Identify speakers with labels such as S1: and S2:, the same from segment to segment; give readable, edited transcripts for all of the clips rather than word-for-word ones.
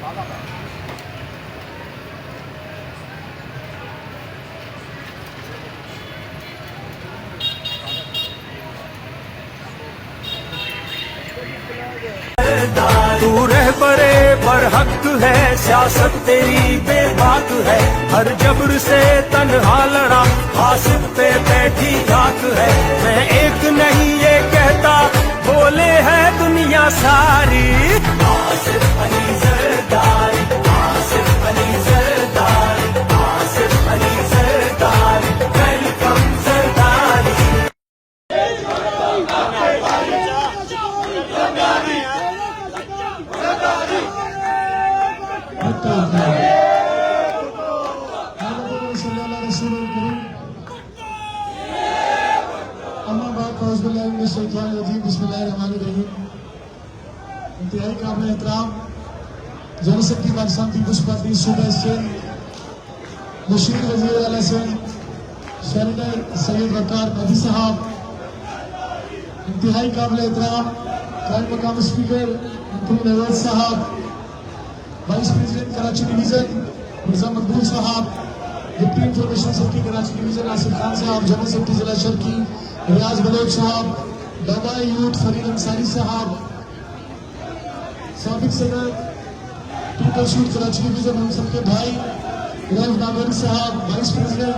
S1: تو رہبرے پر حق ہے، سیاست تیری بے باک ہے، ہر جبر سے تنہا لڑا حاسب پہ بیٹھی گھاک ہے۔ میں ایک نہیں یہ کہتا، بولے ہے دنیا ساری، آصف علی زرداری، آصف علی زرداری، آصف علی زرداری، ویلکم زرداری۔
S2: بسم اللہ الرحمن الرحیم۔ انتہائی قابل احترام جنرل سیکرٹری پاکستان پیپلز پارٹی صوبہ سندھ مشیر وزیر اعلیٰ سندھ سینیٹر سید وقار مہدی صاحب، انتہائی قابل احترام قائم مقام اسپیکر منتری نواز صاحب، vice president Karachi division Mirza Maqbool صاحب، deputy information secretary Karachi division Asif Khan صاحب، جنرل سیکرٹری ضلع شرقی ریاض بلوچ صاحب، بابا یوتھ فرید انصاری صاحب، سابق صدر پیپل شوٹ کراچی ڈویژن ہم سب کے بھائی رائف ناگوری صاحب، وائس پریزیڈنٹ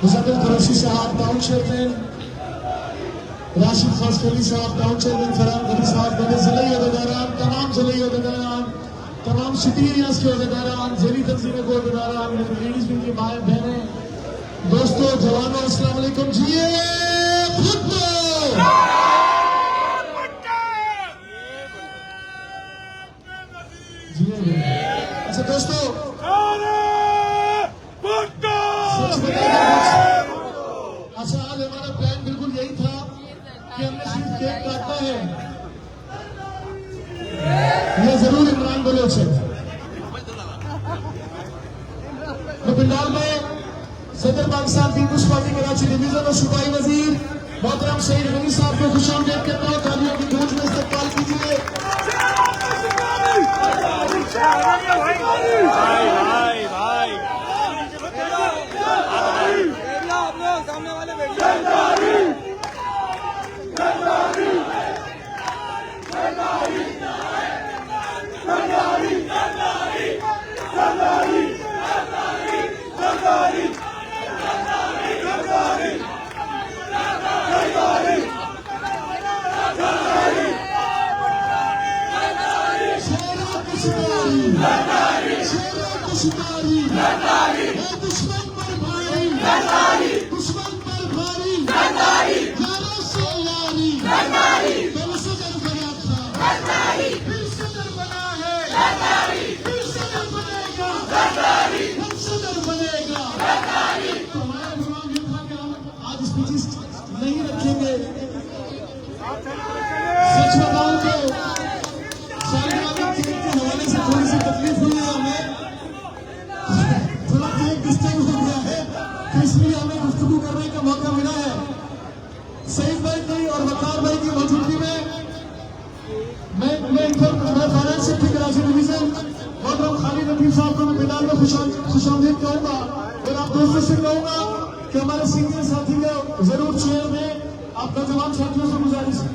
S2: مزدل قریشی صاحب، ٹاؤن چیئرمین راشد خاص صاحب، ٹاؤن چیئرمین فرحان غنی صاحب، میرے ضلعی عہدیداران، تمام ضلعی عہدیداران، تمام سٹی ایریاز کے عہدیداران، ذیلی تنظیموں کے عہدیداران، میرے لیڈیز ونگ کی مائیں بہنیں، دوستو جوانوں، السلام علیکم جی۔ اچھا دوستو، اچھا آج ہمارا پلان بالکل یہی تھا کہ ہم نے صرف کیک کاٹنا ہے، یہ ضرور عمران بلوچ ہے۔ پنڈال میں صدر پاکستان پیپلز پارٹی کراچی ڈویژن اور صوبائی وزیر محترم سعید غنی صاحب کو خوش آمدید کرتا ہوں، تالیوں کی گونج میں استقبال کیجیے۔ دشمن پر بھاری، دشمن پر بھاری، یاروں سے یاری، پھر صدر بنا تھا، پھر صدر بنا ہے، پھر صدر بنے گا، پھر صدر بنے گا۔ تو ہمارا پروگرام یہ تھا کہ ہم آج اسپیچز نہیں رکھیں گے۔ سچ بتاؤں تو سالگرہ کے حوالے سے تھوڑی سی تکلیف ہوئی ہے ہمیں، تھوڑا کیک ڈسٹرب ہو گیا ہے، تو اس لیے ہمیں گفتگو کرنے کا موقع ملا ہے۔ سعید بھائی کی اور وقار بھائی کی موجودگی میں میں فائنانس سیکرٹری کراچی ڈویژن محترم خالد لطیف صاحب کو میں پنڈال میں خوش آمدید کہوں گا، اور آپ دوستوں سے کہوں گا کہ ہمارے سینئر ساتھی کو ضرور چیئر دیں، آپ نوجوان ساتھیوں سے گزارش ہے۔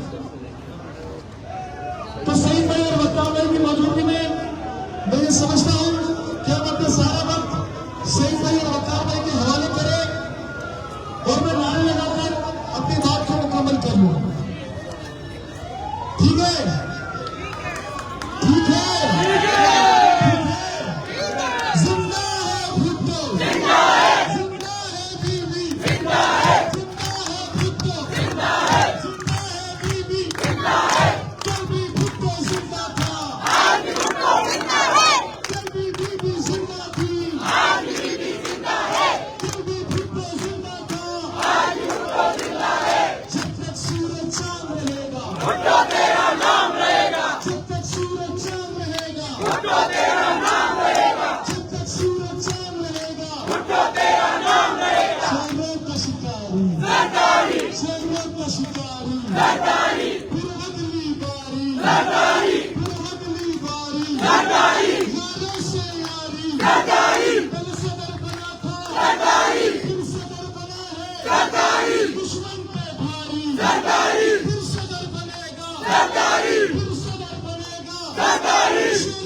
S2: تو سعید بھائی اور وقار بھائی کی موجودگی میں میں یہ سمجھتا ہوں کہ ہم اپنا سارا وقت سعید بھائی اور وقار بھائی کے حوالے کریں، اور میں نعرے لگا کر اپنی بات کو مکمل کر لوں۔ ٹھیک ہے؟ ٹھیک ہے؟ زندہ ہے بھٹو، زندہ ہے بیوی، زندہ ہے بھٹو، زندہ ہے بیوی، کل بھی بھٹو زندہ تھا، آج بھی بھٹو زندہ ہے، کل بھی بیوی زندہ تھی، آج بھی بیوی زندہ ہے، کل بھی بھٹو زندہ تھا، آج بھی بھٹو زندہ ہے۔ جب تک سورج چاند رہے گا، بھٹو تیرا نام رہے گا، جب تک سورج چاند رہے گا، بھٹو تیرا نام رہے گا، جب تک سورج چاند رہے گا، بھٹو تیرا نام رہے گا۔ شہروں کا شکاری، زرداری، شہروں کا شکاری، زرداری، پھر اگلی باری، زرداری، پھر اگلی باری،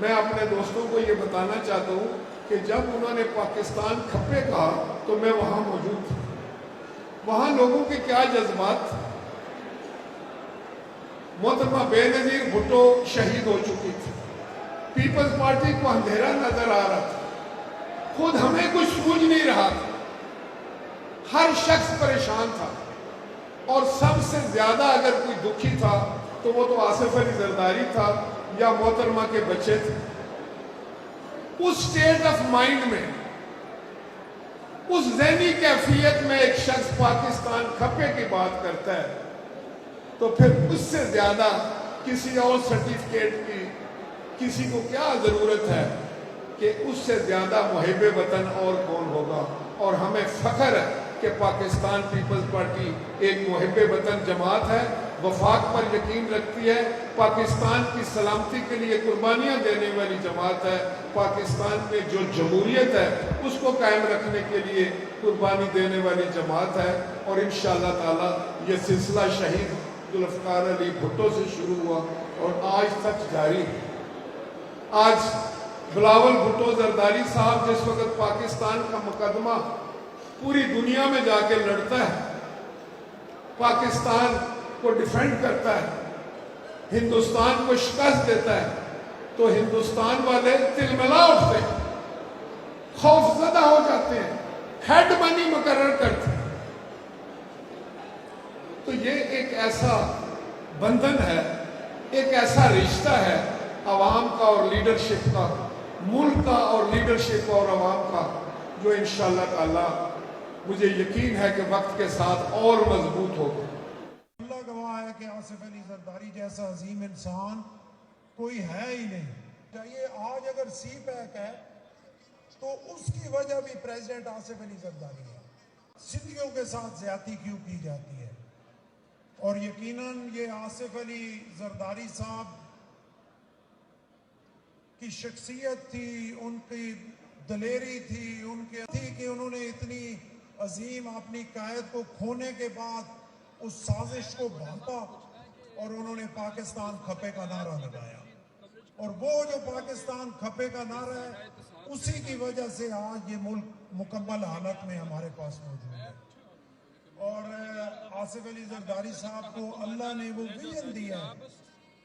S3: میں اپنے دوستوں کو یہ بتانا چاہتا ہوں کہ جب انہوں نے پاکستان کھپے کہا تو میں وہاں موجود تھا. وہاں لوگوں کے کیا جذبات. محترمہ بے نظیر بھٹو شہید ہو چکی تھی. پیپلز پارٹی کو اندھیرا نظر آ رہا تھا. خود ہمیں کچھ سوجھ نہیں رہا تھا. ہر شخص پریشان تھا اور سب سے زیادہ اگر کوئی دکھی تھا تو وہ تو آصف علی زرداری تھا یا محترمہ کے بچے تھے. اس سٹیٹ آف مائنڈ میں, اس ذہنی کیفیت میں ایک شخص پاکستان کھپے کی بات کرتا ہے تو پھر اس سے زیادہ کسی اور سرٹیفکیٹ کی کسی کو کیا ضرورت ہے کہ اس سے زیادہ محب وطن اور کون ہوگا. اور ہمیں فخر ہے کہ پاکستان پیپلز پارٹی ایک محب وطن جماعت ہے, وفاق پر یقین رکھتی ہے, پاکستان کی سلامتی کے لیے قربانیاں دینے والی جماعت ہے, پاکستان میں جو جمہوریت ہے اس کو قائم رکھنے کے لیے قربانی دینے والی جماعت ہے. اور انشاءاللہ تعالی یہ سلسلہ شہید ذوالفقار علی بھٹو سے شروع ہوا اور آج تک جاری ہے. آج بلاول بھٹو زرداری صاحب جس وقت پاکستان کا مقدمہ پوری دنیا میں جا کے لڑتا ہے, پاکستان کو ڈیفینڈ کرتا ہے, ہندوستان کو شکست دیتا ہے, تو ہندوستان والے تلملا اٹھتے ہیں, خوف زدہ ہو جاتے ہیں, ہیڈ منی مقرر کرتے ہیں. تو یہ ایک ایسا بندھن ہے, ایک ایسا رشتہ ہے عوام کا اور لیڈرشپ کا, ملک کا اور لیڈرشپ اور عوام کا, جو انشاءاللہ تعالی مجھے یقین ہے کہ وقت کے ساتھ اور مضبوط ہوگا.
S2: اللہ گواہ ہے کہ آصف علی زرداری جیسا عظیم انسان کوئی ہے ہی نہیں. چاہیے آج اگر سی پیک ہے تو اس کی وجہ بھی پریزیڈنٹ آصف علی زرداری ہے. سندھیوں کے ساتھ زیادتی کیوں کی جاتی ہے؟ اور یقیناً یہ آصف علی زرداری صاحب کی شخصیت تھی, ان کی دلیری تھی, ان کی تھی کہ انہوں نے اتنی عظیم اپنی قائد کو کھونے کے بعد اس سازش کو بھانپا اور انہوں نے پاکستان کھپے کا نعرہ لگایا. اور وہ جو پاکستان کھپے کا نعرہ ہے اسی کی وجہ سے آج یہ ملک مکمل حالت میں ہمارے پاس موجود ہے. اور آصف علی زرداری صاحب کو اللہ نے وہ ویژن دیا ہے.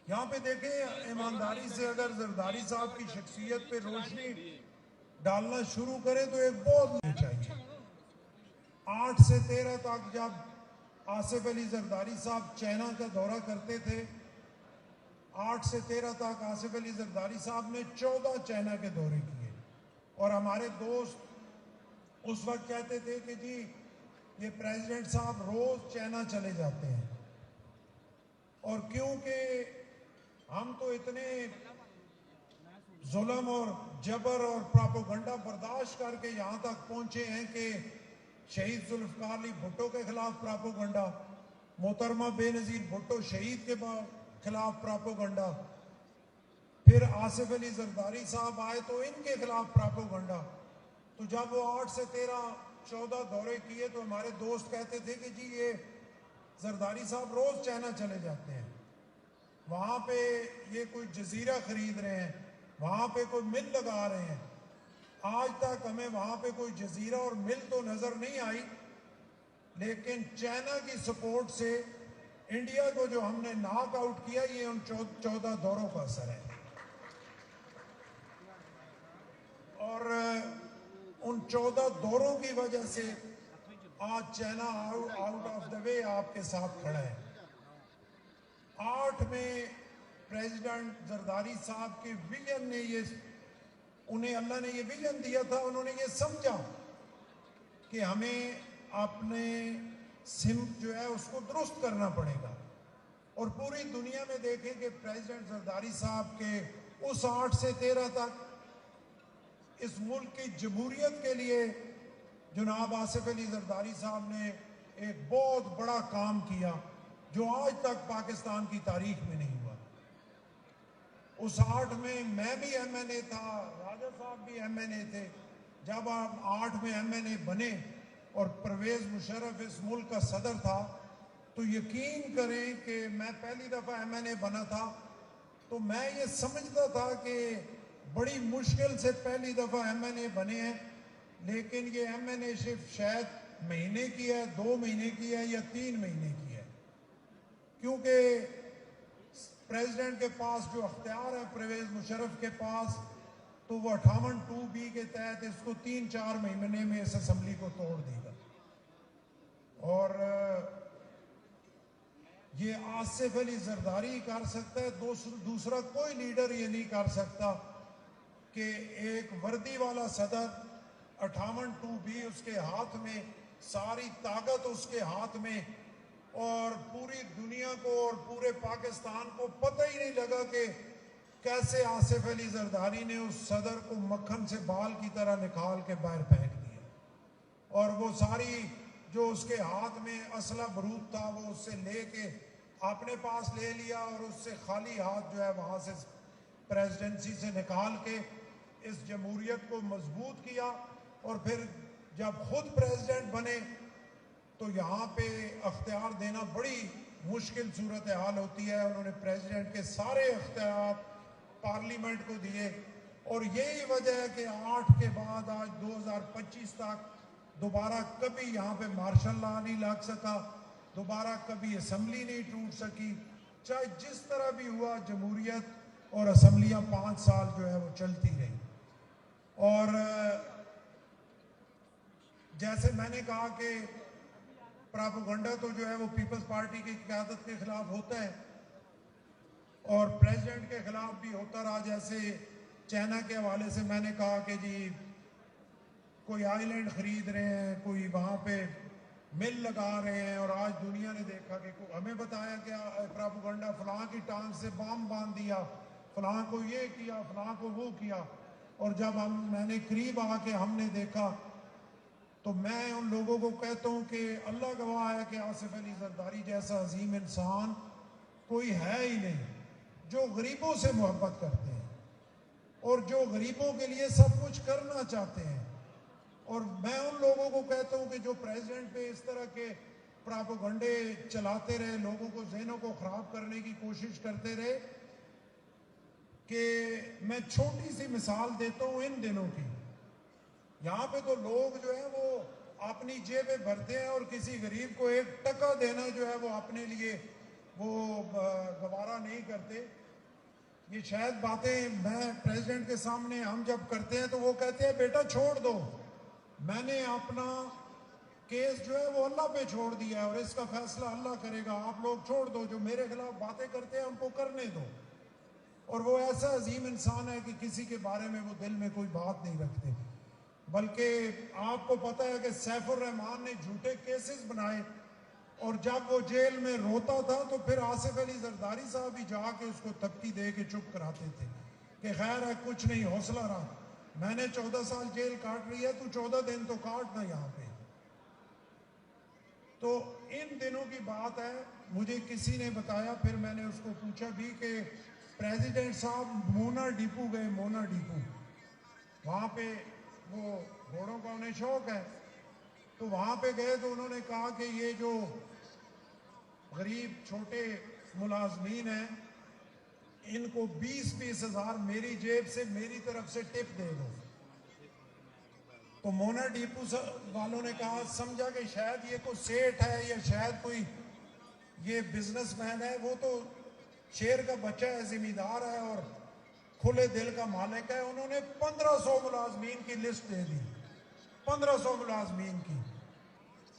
S2: یہاں پہ دیکھیں, ایمانداری سے اگر زرداری صاحب کی شخصیت پہ روشنی ڈالنا شروع کرے تو ایک بہت نہیں چاہیے. 8 سے 13 تک جب آصف علی زرداری صاحب چائنا کا دورہ کرتے تھے, 8 سے 13 تک آصف علی زرداری صاحب نے 14 چائنا کے دورے کیے. اور ہمارے دوست اس وقت کہتے تھے کہ جی یہ پریزیڈنٹ صاحب روز چائنا چلے جاتے ہیں. اور کیونکہ ہم تو اتنے ظلم اور جبر اور پراپوگنڈا برداشت کر کے یہاں تک پہنچے ہیں کہ شہید ذوالفقار علی بھٹو کے خلاف پراپوگنڈا, محترمہ بے نظیر بھٹو شہید کے خلاف پراپوگنڈا, پھر آصف علی زرداری صاحب آئے تو ان کے خلاف پراپوگنڈا. تو جب وہ 8 سے 14 دورے کیے تو ہمارے دوست کہتے تھے کہ جی یہ زرداری صاحب روز چائنا چلے جاتے ہیں, وہاں پہ یہ کوئی جزیرہ خرید رہے ہیں, وہاں پہ کوئی مل لگا رہے ہیں. آج تک ہمیں وہاں پہ کوئی جزیرہ اور مل تو نظر نہیں آئی, لیکن چائنا کی سپورٹ سے انڈیا کو جو ہم نے ناک آؤٹ کیا یہ ان 14 دوروں کا اثر ہے. اور ان 14 دوروں کی وجہ سے آج چائنا آؤٹ آف دا وے آپ کے ساتھ کھڑا ہے. 8 میں پریزیڈنٹ زرداری صاحب کے ویژن نے انہیں اللہ نے یہ ویژن دیا تھا, انہوں نے یہ سمجھا کہ ہمیں اپنے سمت جو ہے اس کو درست کرنا پڑے گا. اور پوری دنیا میں دیکھیں کہ پریزیڈنٹ زرداری صاحب کے اس 8 سے 13 تک اس ملک کی جمہوریت کے لیے جناب آصف علی زرداری صاحب نے ایک بہت بڑا کام کیا جو آج تک پاکستان کی تاریخ میں نہیں ہوا. اس 8 میں بھی ایم این اے تھا, راجہ صاحب بھی ایم این اے تھے. جب آپ 8 میں ایم این اے بنے اور پرویز مشرف اس ملک کا صدر تھا تو یقین کریں کہ میں پہلی دفعہ ایم این اے بنا تھا تو میں یہ سمجھتا تھا کہ
S4: بڑی مشکل سے پہلی دفعہ ایم این اے بنے ہیں، لیکن یہ ایم این اے شپ شاید مہینے کی ہے، 2 مہینے کی ہے یا 3 مہینے کی ہے، کیونکہ پریزیڈنٹ کے پاس جو اختیار ہے پرویز مشرف کے پاس، تو وہ 58(2)B کے تحت اس کو 3-4 مہینے میں اس اسمبلی کو توڑ دے گا۔ اور یہ آصف علی زرداری کر سکتا ہے، دوسرا کوئی لیڈر یہ نہیں کر سکتا کہ ایک وردی والا صدر 58(2)B اس کے ہاتھ میں، ساری طاقت اس کے ہاتھ میں، اور پوری دنیا کو اور پورے پاکستان کو پتہ ہی نہیں لگا کہ کیسے آصف علی زرداری نے اس صدر کو مکھن سے بال کی طرح نکال کے باہر پھینک دیا، اور وہ ساری جو اس کے ہاتھ میں اسلحہ بارود تھا وہ اس سے لے کے اپنے پاس لے لیا، اور اس سے خالی ہاتھ جو ہے وہاں سے پریزیڈنسی سے نکال کے اس جمہوریت کو مضبوط کیا، اور پھر جب خود پریزیڈنٹ بنے تو یہاں پہ اختیار دینا بڑی مشکل صورتحال ہوتی ہے۔ انہوں نے پریزیڈنٹ کے سارے اختیارات پارلیمنٹ کو دیے، اور یہی وجہ ہے کہ 8 کے بعد آج 2025 تک دوبارہ کبھی یہاں پہ مارشل لا نہیں لگ سکا، دوبارہ کبھی اسمبلی نہیں ٹوٹ سکی، چاہے جس طرح بھی ہوا جمہوریت اور اسمبلیاں 5 سال جو ہے وہ چلتی رہی۔ اور جیسے میں نے کہا کہ پراپوگنڈا تو جو ہے وہ پیپلز پارٹی کی قیادت کے خلاف ہوتا ہے اور پریزیڈنٹ کے خلاف بھی ہوتا رہا، جیسے چائنا کے حوالے سے میں نے کہا کہ جی کوئی آئی لینڈ خرید رہے ہیں، کوئی وہاں پہ مل لگا رہے ہیں، اور آج دنیا نے دیکھا کہ ہمیں بتایا کہ پراپوگنڈا فلاں کی ٹانگ سے بام باندھ دیا، فلاں کو یہ کیا، فلاں کو وہ کیا، اور جب میں نے قریب آ کے ہم نے دیکھا تو میں ان لوگوں کو کہتا ہوں کہ اللہ گواہ ہے کہ آصف علی زرداری جیسا عظیم انسان کوئی ہے ہی نہیں جو غریبوں سے محبت کرتے ہیں اور جو غریبوں کے لیے سب کچھ کرنا چاہتے ہیں۔ اور میں ان لوگوں کو کہتا ہوں کہ جو پریزیڈنٹ پہ اس طرح کے پراپوگنڈے چلاتے رہے، لوگوں کو ذہنوں کو خراب کرنے کی کوشش کرتے رہے، کہ میں چھوٹی سی مثال دیتا ہوں ان دنوں کی۔ یہاں پہ تو لوگ جو ہیں وہ اپنی جیبیں بھرتے ہیں، اور کسی غریب کو 1 ٹکا دینا جو ہے وہ اپنے لیے وہ گوارا نہیں کرتے۔ یہ شاید باتیں میں پریزیڈنٹ کے سامنے ہم جب کرتے ہیں تو وہ کہتے ہیں بیٹا چھوڑ دو، میں نے اپنا کیس جو ہے وہ اللہ پہ چھوڑ دیا ہے اور اس کا فیصلہ اللہ کرے گا، آپ لوگ چھوڑ دو، جو میرے خلاف باتیں کرتے ہیں ہم کو کرنے دو۔ اور وہ ایسا عظیم انسان ہے کہ کسی کے بارے میں وہ دل میں کوئی بات نہیں رکھتے، بلکہ آپ کو پتہ ہے کہ سیف الرحمان نے جھوٹے کیسز بنائے، اور جب وہ جیل میں روتا تھا تو پھر آصف علی زرداری صاحب ہی جا کے اس کو تھپکی دے کے چپ کراتے تھے کہ خیر ہے کچھ نہیں، حوصلہ رہا، میں نے 14 سال جیل کاٹ لی ہے، تو 14 دن تو کاٹنا یہاں پہ۔ تو ان دنوں کی بات ہے، مجھے کسی نے بتایا، پھر میں نے اس کو پوچھا بھی کہ پریزیڈنٹ صاحب مونا ڈیپو گئے، مونا ڈیپو، وہاں پہ وہ گھوڑوں کا انہیں شوق ہے، تو وہاں پہ گئے تو انہوں نے کہا کہ یہ جو غریب چھوٹے ملازمین ہیں ان کو 20-20 ہزار میری جیب سے میری طرف سے ٹپ دے دو۔ تو مونا ڈیپو والوں نے کہا، سمجھا کہ شاید یہ کوئی سیٹ ہے یا شاید کوئی یہ بزنس مین ہے، وہ تو شیر کا بچہ ہے، ذمہ دار ہے اور کھلے دل کا مالک ہے۔ انہوں نے 1500 ملازمین کی لسٹ دے دی، 1500 ملازمین کی،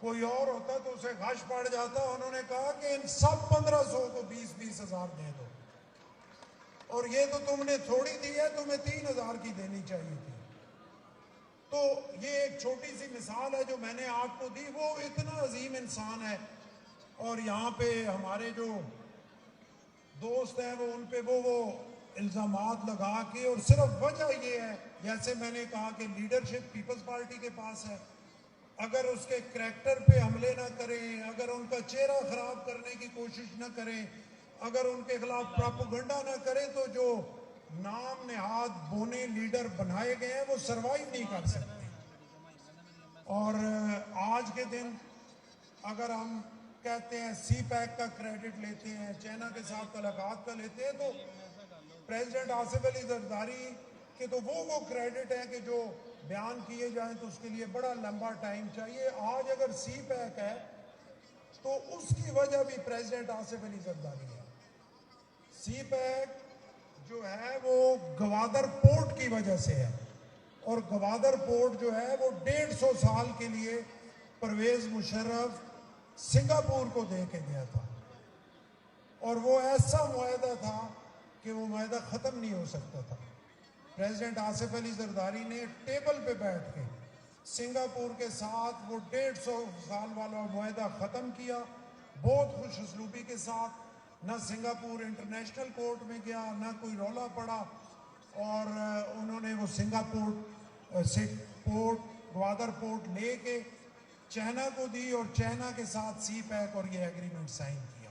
S4: کوئی اور ہوتا تو اسے غش پڑ جاتا۔ انہوں نے کہا کہ ان سب 1500 کو 20-20 ہزار دے دو، اور یہ تو تم نے تھوڑی دی ہے، تمہیں 3000 کی دینی چاہیے تھی۔ تو یہ ایک چھوٹی سی مثال ہے جو میں نے آپ کو دی، وہ اتنا عظیم انسان ہے، اور یہاں پہ ہمارے جو دوست ہیں وہ ان پہ وہ الزامات لگا کے، اور صرف وجہ یہ ہے، جیسے میں نے کہا کہ لیڈرشپ پیپلز پارٹی کے پاس ہے، اگر اس کے کریکٹر پہ حملے نہ کریں، اگر ان کا چہرہ خراب کرنے کی کوشش نہ کریں، اگر ان کے خلاف پراپوگنڈا نہ کریں، تو جو نام نہاد بونے لیڈر بنائے گئے ہیں وہ سروائیو نہیں کر سکتے۔ اور آج کے دن اگر ہم کہتے ہیں سی پیک کا کریڈٹ لیتے ہیں، چائنا کے ساتھ تعلقات کا لیتے ہیں، تو پریزیڈنٹ آصف علی زرداری کہ تو وہ کریڈٹ ہے کہ جو بیان کیے جائیں تو اس کے لیے بڑا لمبا ٹائم چاہیے. آج اگر سی پیک ہے تو اس کی وجہ بھی پریزیڈنٹ آصف علی زرداری ہے. سی پیک جو ہے وہ گوادر پورٹ کی وجہ سے ہے, اور گوادر پورٹ جو ہے وہ 150 سال کے لیے پرویز مشرف سنگاپور کو دے کے گیا تھا, اور وہ ایسا معاہدہ تھا کہ وہ معاہدہ ختم نہیں ہو سکتا تھا. پریزیڈنٹ آصف علی زرداری نے ٹیبل پہ بیٹھ کے سنگاپور کے ساتھ وہ 150 سال والا معاہدہ ختم کیا, بہت خوش اسلوبی کے ساتھ. نہ سنگاپور انٹرنیشنل کورٹ میں گیا, نہ کوئی رولا پڑا, اور انہوں نے وہ سنگاپور سے پورٹ گوادر پورٹ لے کے چائنا کو دی, اور چائنا کے ساتھ سی پیک اور یہ ایگریمنٹ سائن کیا.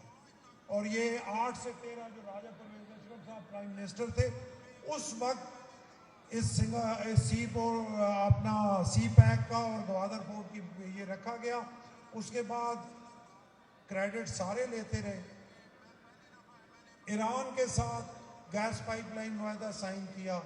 S4: اور یہ 8 سے 13 جو راجہ پرویز مشرف صاحب پرائم منسٹر تھے اس وقت اس اپنا سی پیک کا اور گوادر پورٹ کی یہ رکھا گیا. اس کے بعد کریڈٹ سارے لیتے رہے. ایران کے ساتھ گیس پائپ لائن معاہدہ سائن کیا,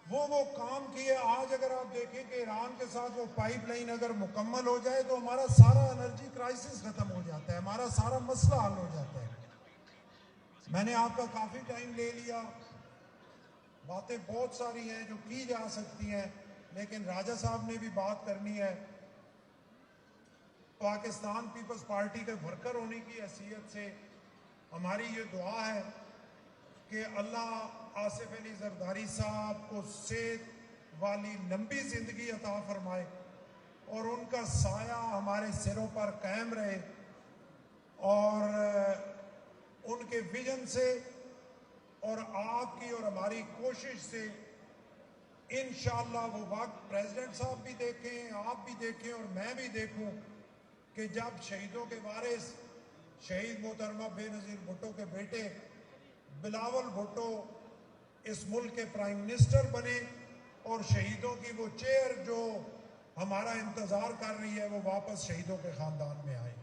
S4: وہ کام کیے. آج اگر آپ دیکھیں کہ ایران کے ساتھ وہ پائپ لائن اگر مکمل ہو جائے تو ہمارا سارا انرجی کرائسس ختم ہو جاتا ہے, ہمارا سارا مسئلہ حل ہو جاتا ہے. میں نے آپ کا کافی ٹائم لے لیا, باتیں بہت ساری ہیں جو کی جا سکتی ہیں, لیکن راجہ صاحب نے بھی بات کرنی ہے. پاکستان پیپلز پارٹی کے ورکر ہونے کی حیثیت سے ہماری یہ دعا ہے کہ اللہ آصف علی زرداری صاحب کو صحت والی لمبی زندگی عطا فرمائے, اور ان کا سایہ ہمارے سروں پر قائم رہے, اور ان کے ویژن سے اور آپ کی اور ہماری کوشش سے انشاءاللہ وہ وقت پریزیڈنٹ صاحب بھی دیکھیں, آپ بھی دیکھیں, اور میں بھی دیکھوں کہ جب شہیدوں کے وارث شہید محترمہ بے نظیر بھٹو کے بیٹے بلاول بھٹو اس ملک کے پرائم منسٹر بنے, اور شہیدوں کی وہ چیئر جو ہمارا انتظار کر رہی ہے وہ واپس شہیدوں کے خاندان میں آئے.